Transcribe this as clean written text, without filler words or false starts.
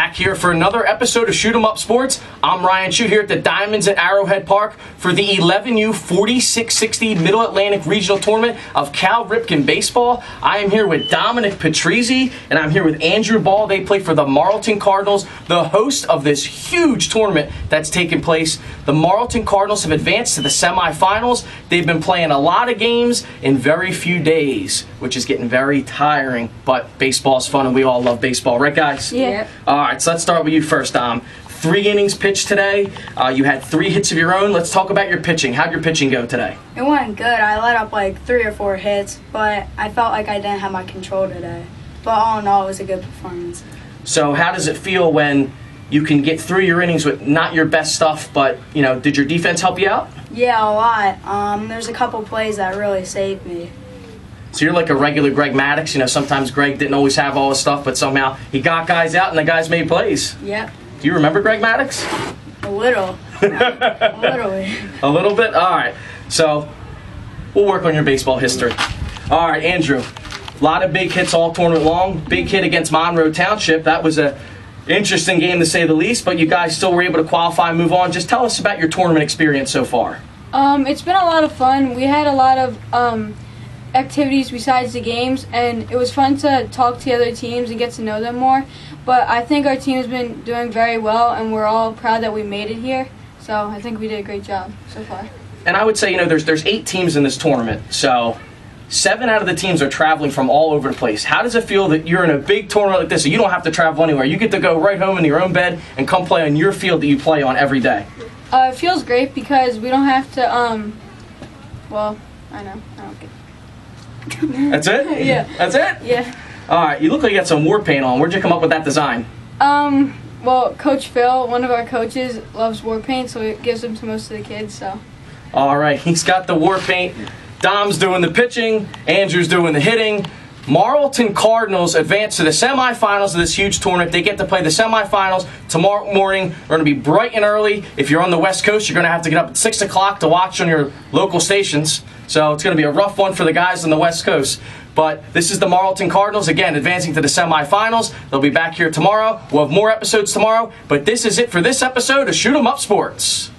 Back here for another episode of Shoot 'em Up Sports. I'm Ryan Chu here at the Diamonds at Arrowhead Park for the 11U 4660 Middle Atlantic Regional Tournament of Cal Ripken Baseball. I am here with Dominic Patrizzi, and I'm here with Andrew Ball. They play for the Marlton Cardinals, the host of this huge tournament that's taking place. The Marlton Cardinals have advanced to the semifinals. They've been playing a lot of games in very few days, which is getting very tiring, but baseball's fun and we all love baseball, right guys? Yeah. All right, so let's start with you first, Dom. 3 innings pitched today. You had 3 hits of your own. Let's talk about your pitching. How'd your pitching go today? It went good. I let up like 3 or 4 hits, but I felt like I didn't have my control today. But all in all, it was a good performance. So how does it feel when you can get through your innings with not your best stuff, but, you know, did your defense help you out? Yeah, a lot. There's a couple plays that really saved me. So you're like a regular Greg Maddux. You know, sometimes Greg didn't always have all his stuff, but somehow he got guys out and the guys made plays. Yep. Do you remember Greg Maddux? A little. A little bit. A little bit? All right. So we'll work on your baseball history. All right, Andrew. A lot of big hits all tournament long. Big hit against Monroe Township. That was a interesting game to say the least, but you guys still were able to qualify and move on. Just tell us about your tournament experience so far. It's been a lot of fun. We had a lot of activities besides the games, and it was fun to talk to the other teams and get to know them more. But I think our team has been doing very well, and we're all proud that we made it here. So I think we did a great job so far. And I would say, you know, there's 8 teams in this tournament, so 7 out of the teams are traveling from all over the place. How does it feel that you're in a big tournament like this, so you don't have to travel anywhere? You get to go right home in your own bed and come play on your field that you play on every day. It feels great because we don't have to, well, I know, I don't get That's it? Yeah. That's it? Yeah. All right, you look like you got some war paint on. Where'd you come up with that design? Well, Coach Phil, one of our coaches, loves war paint, so it gives them to most of the kids, so. All right, he's got the war paint. Dom's doing the pitching. Andrew's doing the hitting. Marlton Cardinals advance to the semifinals of this huge tournament. They get to play the semifinals tomorrow morning. We're going to be bright and early. If you're on the West Coast, you're going to have to get up at 6 o'clock to watch on your local stations. So it's going to be a rough one for the guys on the West Coast. But this is the Marlton Cardinals, again, advancing to the semifinals. They'll be back here tomorrow. We'll have more episodes tomorrow. But this is it for this episode of Shoot 'em Up Sports.